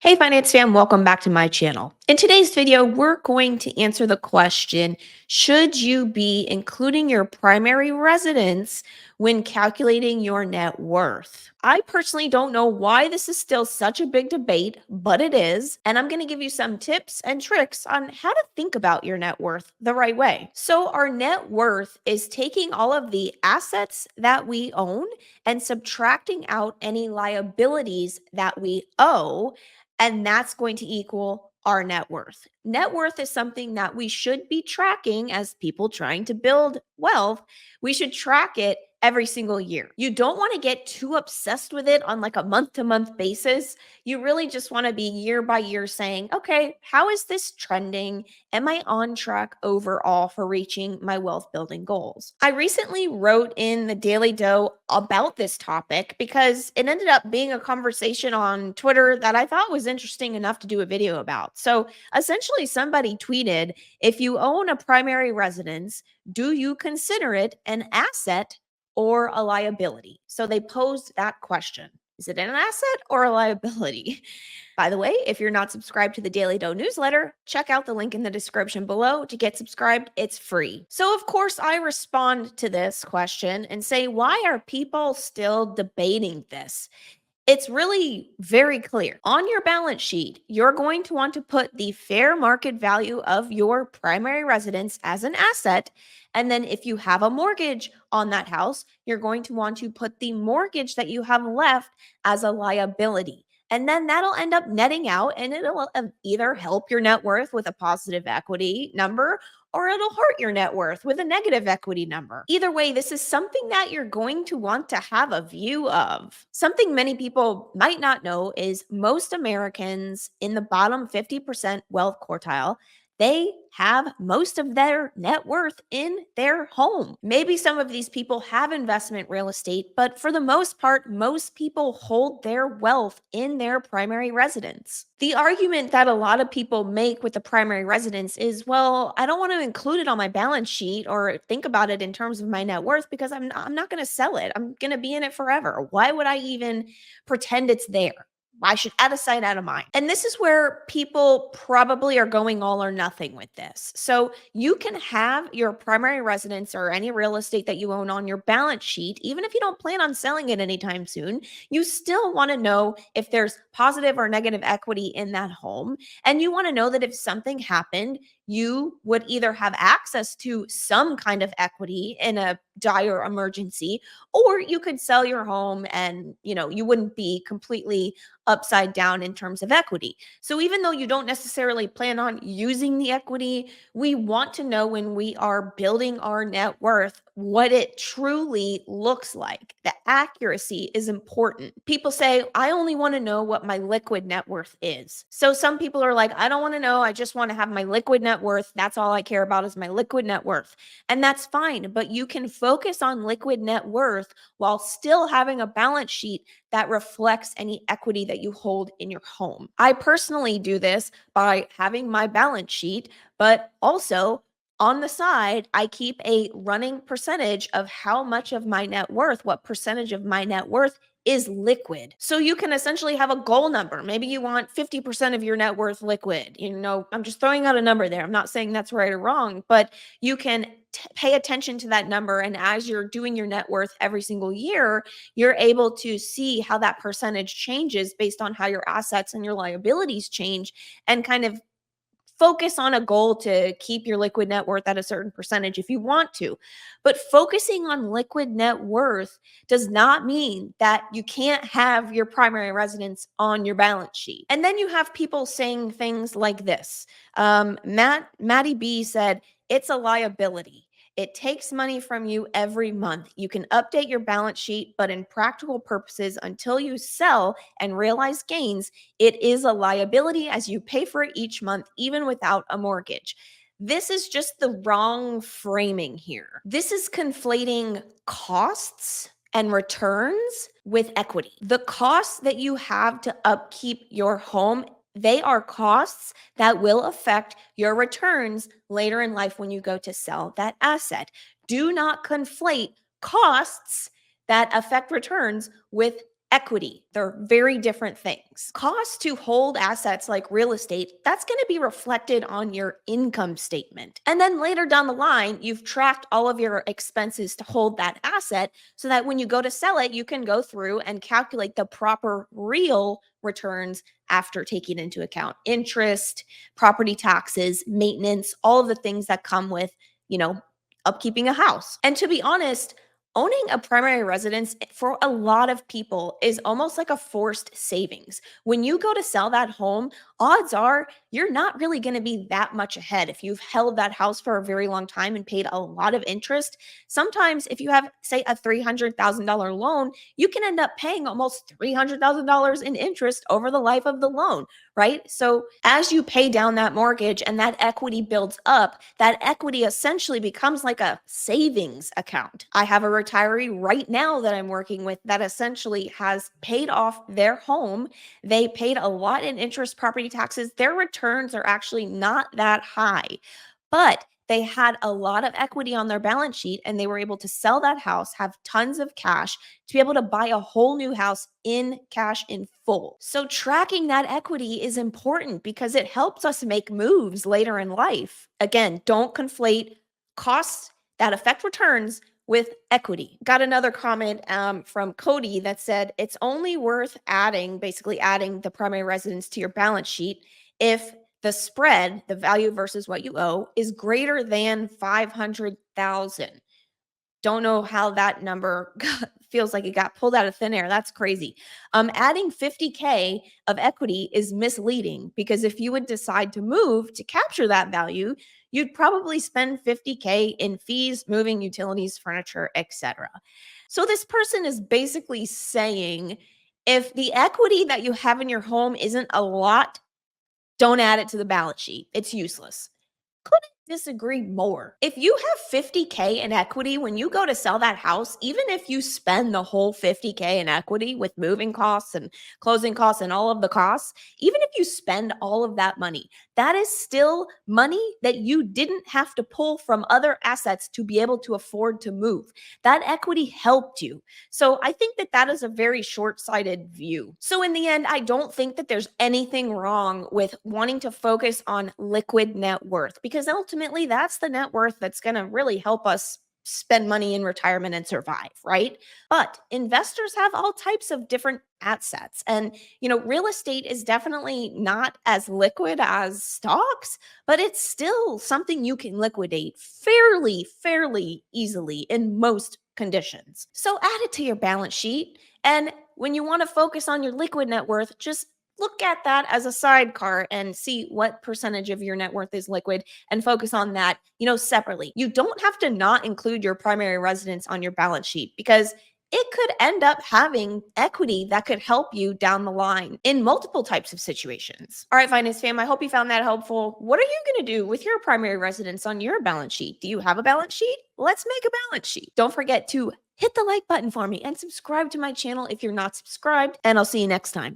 Hey Finance Fam, welcome back to my channel. In today's video, we're going to answer the question, should you be including your primary residence when calculating your net worth? I personally don't know why this is still such a big debate, but it is, and I'm going to give you some tips and tricks on how to think about your net worth the right way. So our net worth is taking all of the assets that we own and subtracting out any liabilities that we owe, and that's going to equal our net worth. Net worth is something that we should be tracking as people trying to build wealth. We should track it every single year. You don't want to get too obsessed with it on like a month to month basis. You really just want to be year by year saying, okay, how is this trending? Am I on track overall for reaching my wealth building goals? I recently wrote in the Daily Doe about this topic because it ended up being a conversation on Twitter that I thought was interesting enough to do a video about. So essentially, somebody tweeted, if you own a primary residence, do you consider it an asset or a liability? So they posed that question. Is it an asset or a liability? By the way, if you're not subscribed to the Daily Doe newsletter, check out the link in the description below to get subscribed. It's free. So, of course, I respond to this question and say, why are people still debating this? It's really very clear. On your balance sheet, you're going to want to put the fair market value of your primary residence as an asset. And then if you have a mortgage on that house, you're going to want to put the mortgage that you have left as a liability. And then that'll end up netting out and it'll either help your net worth with a positive equity number or it'll hurt your net worth with a negative equity number. Either way, this is something that you're going to want to have a view of. Something many people might not know is most Americans in the bottom 50% wealth quartile, they have most of their net worth in their home. Maybe some of these people have investment real estate, but for the most part, most people hold their wealth in their primary residence. The argument that a lot of people make with the primary residence is, well, I don't want to include it on my balance sheet or think about it in terms of my net worth because I'm not going to sell it. I'm going to be in it forever. Why would I even pretend it's there? I should out of sight, out of mind. And this is where people probably are going all or nothing with this. So you can have your primary residence or any real estate that you own on your balance sheet, even if you don't plan on selling it anytime soon. You still want to know if there's positive or negative equity in that home. And you want to know that if something happened, you would either have access to some kind of equity in a dire emergency, or you could sell your home and, you wouldn't be completely upside down in terms of equity. So even though you don't necessarily plan on using the equity, we want to know when we are building our net worth what it truly looks like. The accuracy is important. People say, I only want to know what my liquid net worth is. So some people are like, I don't want to know. I just want to have my liquid net worth. That's all I care about is my liquid net worth. And that's fine, but you can focus on liquid net worth while still having a balance sheet that reflects any equity that you hold in your home. I personally do this by having my balance sheet, but also on the side, I keep a running percentage of how much of my net worth, what percentage of my net worth is liquid. So you can essentially have a goal number. Maybe you want 50% of your net worth liquid. I'm just throwing out a number there. I'm not saying that's right or wrong, but you can pay attention to that number. And as you're doing your net worth every single year, you're able to see how that percentage changes based on how your assets and your liabilities change and kind of focus on a goal to keep your liquid net worth at a certain percentage if you want to. But focusing on liquid net worth does not mean that you can't have your primary residence on your balance sheet. And then you have people saying things like this. Maddie B said, it's a liability. It takes money from you every month. You can update your balance sheet, but in practical purposes, until you sell and realize gains, it is a liability as you pay for it each month, even without a mortgage. This is just the wrong framing here. This is conflating costs and returns with equity. The costs that you have to upkeep your home, they are costs that will affect your returns later in life when you go to sell that asset. Do not conflate costs that affect returns with equity. They're very different things. Cost to hold assets like real estate, that's going to be reflected on your income statement. And then later down the line, you've tracked all of your expenses to hold that asset so that when you go to sell it, you can go through and calculate the proper real returns after taking into account interest, property taxes, maintenance, all of the things that come with, you know, upkeeping a house. And to be honest, owning a primary residence for a lot of people is almost like a forced savings. When you go to sell that home, odds are you're not really going to be that much ahead. If you've held that house for a very long time and paid a lot of interest, sometimes if you have, say, a $300,000 loan, you can end up paying almost $300,000 in interest over the life of the loan, right? So as you pay down that mortgage and that equity builds up, that equity essentially becomes like a savings account. I have a retiree right now that I'm working with that essentially has paid off their home. They paid a lot in interest, property taxes. Their returns are actually not that high, but they had a lot of equity on their balance sheet and they were able to sell that house, have tons of cash to be able to buy a whole new house in cash in full. So tracking that equity is important because it helps us make moves later in life. Again, don't conflate costs that affect returns with equity. Got another comment from Cody that said it's only worth basically adding the primary residence to your balance sheet if the spread, the value versus what you owe, is greater than 500,000. Don't know how that number feels like it got pulled out of thin air. That's crazy. Adding 50K of equity is misleading because if you would decide to move to capture that value, you'd probably spend 50K in fees, moving, utilities, furniture, etc. So this person is basically saying if the equity that you have in your home isn't a lot, don't add it to the balance sheet. It's useless. Couldn't disagree more. If you have 50K in equity, when you go to sell that house, even if you spend the whole 50K in equity with moving costs and closing costs and all of the costs, even if you spend all of that money, that is still money that you didn't have to pull from other assets to be able to afford to move. That equity helped you. So I think that that is a very short-sighted view. So in the end, I don't think that there's anything wrong with wanting to focus on liquid net worth because ultimately that's the net worth that's going to really help us spend money in retirement and survive, right? But investors have all types of different assets. And, real estate is definitely not as liquid as stocks, but it's still something you can liquidate fairly easily in most conditions. So add it to your balance sheet. And when you want to focus on your liquid net worth, just look at that as a sidecar and see what percentage of your net worth is liquid and focus on that, separately. You don't have to not include your primary residence on your balance sheet because it could end up having equity that could help you down the line in multiple types of situations. All right, finance fam, I hope you found that helpful. What are you going to do with your primary residence on your balance sheet? Do you have a balance sheet? Let's make a balance sheet. Don't forget to hit the like button for me and subscribe to my channel if you're not subscribed, and I'll see you next time.